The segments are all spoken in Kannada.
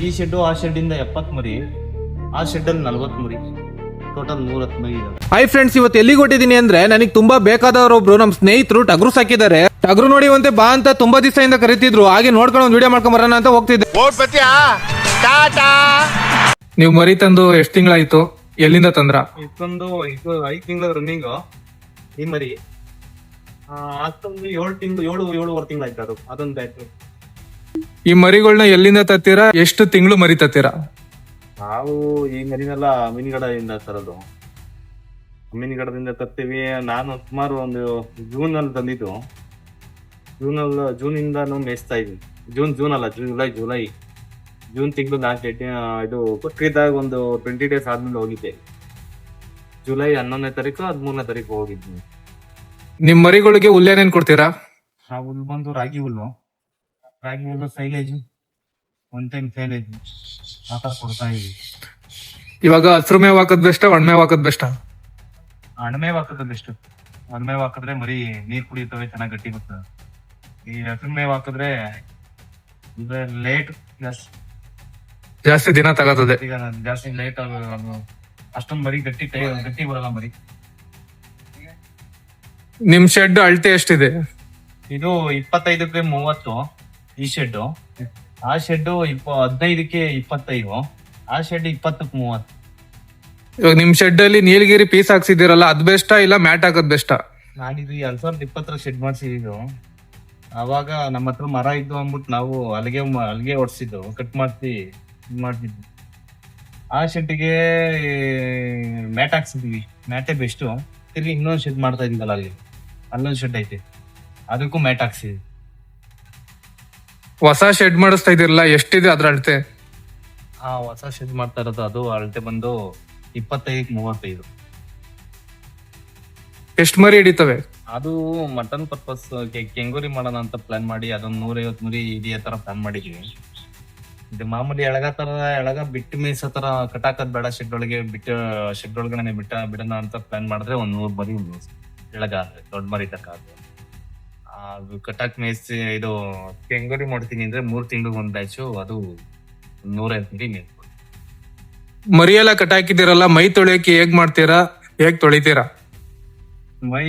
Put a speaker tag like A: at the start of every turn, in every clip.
A: ಈ ಶೆಡ್ಡು ಆ ಶೆಡ್ಡಿಂದ 70 ಮರಿ, ಆ ಶೆಡ್ಡಲ್ಲಿ 40 ಮರಿ, ಟೋಟಲ್ 110 ಮರಿ ಇದಾವೆ.
B: ಹಾಯ್ ಫ್ರೆಂಡ್ಸ್, ಇವತ್ತು ಎಲ್ಲಿಗೆ ಹೊಟ್ಟಿದ್ದೀನಿ ಅಂದ್ರೆ ನನಗೆ ತುಂಬಾ ಬೇಕಾದವರೊಬ್ರು ನಮ್ಮ ಸ್ನೇಹಿತರು ಟಗರು ಸಾಕಿದ್ದಾರೆ. ಟಗರು ನೋಡಿ ಒಂದೇ ಬಾ ಅಂತ ತುಂಬಾ ದಿವಸದಿಂದ ಕರೀತಿದ್ರು. ಹಾಗೆ ನೋಡ್ಕೊಂಡು ಒಂದು ವಿಡಿಯೋ ಮಾಡ್ಕೊಂಡ್ ಬರೋಣ ಅಂತ ಹೋಗ್ತಿದ್ದೆ. ನೀವು ಮರಿ ತಂದು ಎಷ್ಟು ತಿಂಗಳಾಯ್ತು? ಎಲ್ಲಿಂದ ತಂದ್ರ?
A: ಇದೊಂದು 5 ತಿಂಗಳ ರನ್ನಿಂಗ್ ಈ ಮರಿ. ಅಷ್ಟೊಂದು 7-7.5 ತಿಂಗಳಾಯ್ತು. ಅದೊಂದು ಆಯ್ತು.
B: ಈ ಮರಿಗಳನ್ನ ಎಲ್ಲಿಂದ ತತ್ತೀರಾ? ಎಷ್ಟು ತಿಂಗಳು ಮರಿ ತತ್ತೀರಾ?
A: ನಾವು ಈ ಮರಿನೆಲ್ಲ ಅಮೀನ್ಗಡದಿಂದ ತರೋದು. ಅಮೀನ್ಗಡದಿಂದ ತರ್ತೀವಿ. ನಾನು ಸುಮಾರು ಒಂದು ಜೂನ್ ಅಲ್ಲಿ ತಂದಿದ್ದು. ಜೂನಿಂದ ಮೇಯಿಸ್ತಾ ಇದ್ವಿ. ಜೂನ್ ತಿಂಗಳು ಲಾಸ್ಟ್ ಡೇಟ್. ಇದು ಕೊಟ್ಟಿದ್ದಾಗ ಒಂದು 20 ಡೇಸ್ ಆದ್ಮೇಲೆ ಹೋಗಿದ್ದೆ. ಜುಲೈ 11ನೇ ತಾರೀಕು 13ನೇ ತಾರೀಕು ಹೋಗಿದ್ವಿ.
B: ನಿಮ್ ಮರಿಗಳಿಗೆ ಹುಲ್ಲೇನೇನ್ ಕೊಡ್ತೀರಾ?
A: ಆ ಹುಲ್ಲು ಬಂದು ರಾಗಿ ಹುಲ್ಲು ಸೈಲೇಜ್, ಒನ್ ಟೈಮ್ ಸೈಲೇಜ್ ಆ ಥರ ಕೊಡ್ತಾ ಇದ್ವಿ.
B: ಇವಾಗ ಹಸ್ರು ಮೇವ್ ಹಾಕೋದ್ ಬೆಸ್ಟ್, ಒಣಮೇವ್ ಹಾಕೋದ್ ಬೆಸ್ಟ್?
A: ಅಣಮೇವ್ ಹಾಕೋದು ಬೆಸ್ಟ್. ಒಣಮೇವ್ ಹಾಕಿದ್ರೆ ಮರಿ ನೀರ್ ಕುಡಿಯುತ್ತವೆ, ಚೆನ್ನಾಗಿ ಗಟ್ಟಿ ಬರ್ತದೆ. ಈ ಹಸಿರು ಮೇವ್ ಹಾಕಿದ್ರೆ ಲೇಟ್
B: ಜಾಸ್ತಿ ದಿನ ತಗೋತದೆ.
A: ಈಗ ಜಾಸ್ತಿ ಲೇಟ್ ಅಷ್ಟೊಂದು ಮರಿ ಗಟ್ಟಿ ಬರಲ್ಲ ಮರಿ.
B: ನಿಮ್ ಶೆಡ್ ಅಳತೆ ಎಷ್ಟಿದೆ?
A: ಇದು 25ಕ್ಕೆ 30 ಈ ಶೆಡ್. ಆ ಶೆಡ್ 15ಕ್ಕೆ 25. ಆ ಶೆಡ್ 20ಕ್ಕೆ 30.
B: ಇವಾಗ ನಿಮ್ ಶೆಡ್ ಅಲ್ಲಿ ನೀಲಗಿರಿ ಪೀಸ್ ಹಾಕ್ಸಿದಿರಲ್ಲ, ಅದ್ ಬೆಸ್ಟಾ ಇಲ್ಲ ಮ್ಯಾಟ್ ಹಾಕೋದ್ ಬೆಸ್ಟಾ?
A: ನಾನಿದು 2020 ಶೆಡ್ ಮಾಡ್ಸಿದ್ದು. ಅವಾಗ ನಮ್ಮ ಹತ್ರ ಮರ ಇದ್ದು ಅಂದ್ಬಿಟ್ಟು ನಾವು ಅಲ್ಲಿಗೆ ಹೊಡ್ಸಿದ್ದು, ಕಟ್ ಮಾಡ್ತಿದ್ವಿ. ಆ ಶೆಡ್ಗೆ ಮ್ಯಾಟ್ ಹಾಕ್ಸಿದ್ವಿ. ಮ್ಯಾಟೇ ಬೆಸ್ಟ್. ತಿರ್ಗಿ ಇನ್ನೊಂದು ಶೆಡ್ ಮಾಡ್ತಾ ಇದ್ದೀವಲ್ಲ, ಅಲ್ಲೊಂದು ಶೆಡ್ ಐತೆ, ಅದಕ್ಕೂ ಮ್ಯಾಟ್ ಹಾಕ್ಸಿದ್ವಿ.
B: ಹೊಸ ಶೆಡ್ ಮಾಡಿಸ್ತಾ ಇದಿರಲ್ಲ, ಎಷ್ಟಿದೆ ಅದ್ರ ಅಳತೆ?
A: ಹೊಸ ಶೆಡ್ ಮಾಡ್ತಾ ಇರೋದು ಅದು ಅಳತೆ ಬಂದು 25ಕ್ಕೆ 35.
B: ಎಷ್ಟ್ ಮರಿ ಹಿಡಿತವೆ?
A: ಅದು ಮಟನ್ ಪರ್ಪಸ್ ಕೆಂಗೂರಿ ಮಾಡೋಣ ಅಂತ ಪ್ಲಾನ್ ಮಾಡಿ ಅದೊಂದು 150 ಮರಿ ಹಿಡಿಯೋ ತರ ಪ್ಲಾನ್ ಮಾಡಿದ್ವಿ. ಇದು ಮಾಮೂಲಿ ಎಳಗ ಬಿಟ್ಟು ಮೇಯ್ಸೋ ತರ ಕಟಾಕದ್ ಬೇಡ, ಶೆಡ್ ಒಳಗಡೆ ಬಿಡೋಣ ಅಂತ ಪ್ಲಾನ್ ಮಾಡಿದ್ರೆ ಒಂದ್ 100 ಮರಿ ಎಳಗ ದೊಡ್ಡ ಮರಿ ತಕ್ಕಾದ್ರೆ ಅದು ಕಟಾಕ್ ಮೇಯ್ಸಿ. ಇದು ಕೆಂಗೂರಿ ಮಾಡ್ತೀನಿ ಅಂದ್ರೆ 3 ತಿಂಗಳಿಗೆ ಒಂದ್ ಬ್ಯಾಚು, ಅದು 150 ಮರಿ ಮೇಯ್ಸ್ಬೋದು.
B: ಮರಿ ಎಲ್ಲ ಕಟಾಕಿದಿರಲ್ಲ, ಮೈ ತೊಳೆಯಕ್ಕೆ ಹೇಗ್ ಮಾಡ್ತೀರಾ, ಹೇಗ್ ತೊಳಿತೀರಾ?
A: ಮೈ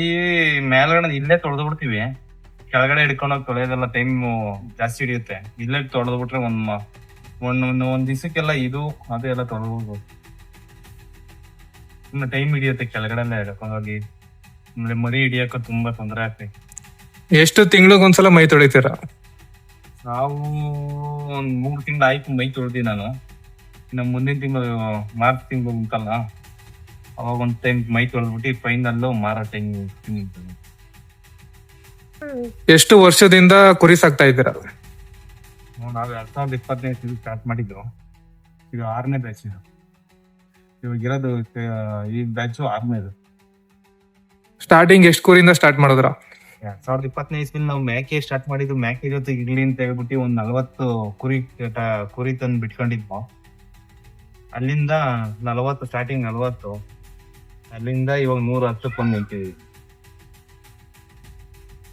A: ಮೇಲ್ಗಡೆ ಇಲ್ಲೇ ತೊಳೆದು ಬಿಡ್ತೀವಿ. ಕೆಳಗಡೆ ಹಿಡ್ಕೊಂಡೋಗಿ ತೊಳೆಯೋದೆಲ್ಲ ಟೈಮ್ ಜಾಸ್ತಿ ಹಿಡಿಯುತ್ತೆ. ಇಲ್ಲೇ ತೊಳೆದು ಬಿಟ್ರೆ ಒಂದ್ ದಿವಸಕ್ಕೆಲ್ಲ ಇದು ಅದು ಎಲ್ಲ ತೊಳೆದ್ಬಿಡ್ಬೋದು. ತುಂಬಾ ಟೈಮ್ ಹಿಡಿಯುತ್ತೆ ಕೆಳಗಡೆ ಎಲ್ಲ ಹಿಡ್ಕೊಂಡೋಗಿ. ಆಮೇಲೆ ಮರಿ ಹಿಡಿಯಕ್ಕೆ ತುಂಬಾ ತೊಂದರೆ ಆಗ್ತದೆ.
B: ಎಷ್ಟು ತಿಂಗಳಿಗೊಂದ್ಸಲ ಮೈ ತೊಳಿತೀರಾ?
A: ನಾವು ಒಂದ್ 3 ತಿಂಗಳು ಆಯ್ತು ಮೈ ತೊಳ್ದಿ ನಾನು. ಇನ್ನು ಮುಂದಿನ ತಿಂಗಳು ಮಾರ್ಚ್ ತಿಂಗಳು ಉಂಟಲ್ಲ, ಅವಾಗ ಒಂದ್ ಟೈಮ್ ಮೈ ತೊಳೆದ್ಬಿಟ್ಟು ಫೈನಲ್ ಮಾರೋ ಟೈಮ್.
B: ಎಷ್ಟು ವರ್ಷದಿಂದ ಕುರಿ ಸಾಕ್ತಾ ಇದ್ದೀರಾ?
A: ನಾವು 2025 ಸ್ಟಾರ್ಟ್ ಮಾಡಿದ್ದು. ಇದು 6ನೇ ಬ್ಯಾಚ್. ಇವಾಗ ಇರೋದು ಈ ಬ್ಯಾಚು 6ನೇದು.
B: ಸ್ಟಾರ್ಟಿಂಗ್ ಎಷ್ಟು ಕುರಿಯಿಂದ ಸ್ಟಾರ್ಟ್ ಮಾಡಿದ್ರ?
A: 2025 ನಾವು ಮೇಕೆ ಸ್ಟಾರ್ಟ್ ಮಾಡಿದ್ದು. ಮೇಕೆ ಜೊತೆ ಇರ್ಲಿ ಅಂತ ಹೇಳ್ಬಿಟ್ಟು ಒಂದ್ 40 ಕುರಿ ತಂದು ಬಿಟ್ಕೊಂಡಿದ್ವು. ಅಲ್ಲಿಂದ 40 ಸ್ಟಾರ್ಟಿಂಗ್ 40, ಅಲ್ಲಿಂದ ಇವಾಗ 110 ಬಂದು ನಿಂತಿದ್ವಿ.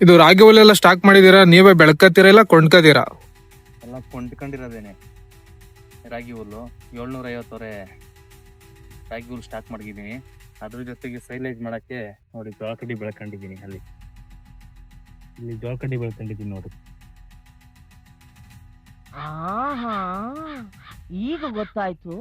B: ಇದು ರಾಗಿ ಹುಲ್ಲೆಲ್ಲ ಸ್ಟಾಕ್ ಮಾಡಿದೀರಾ? ನೀವೇ ಬೆಳ್ಕತ್ತೀರಾ ಇಲ್ಲ ಕೊಂಡ್ಕತೀರಾ?
A: ಎಲ್ಲ ಕೊಂಡ್ಕೊಂಡಿರೋದೇನೆ. ರಾಗಿ ಹುಲ್ಲು 750 ರಾಗಿ ಹುಲ್ಲು ಸ್ಟಾಕ್ ಮಾಡಿದ್ದೀನಿ. ಅದ್ರ ಜೊತೆಗೆ ಸೈಲೇಜ್ ಮಾಡಕ್ಕೆ ನೋಡಿ ಜೋಳಕಡ್ಡಿ ಬೆಳ್ಕೊಂಡಿದ್ದೀನಿ. ಇಲ್ಲಿ ಜೋಳಕಡ್ಡಿ ಬೆಳ್ಕೊಂಡಿದ್ದೀನಿ ನೋಡಿ.
C: ಆಹಾ, ಈಗ ಗೊತ್ತಾಯ್ತು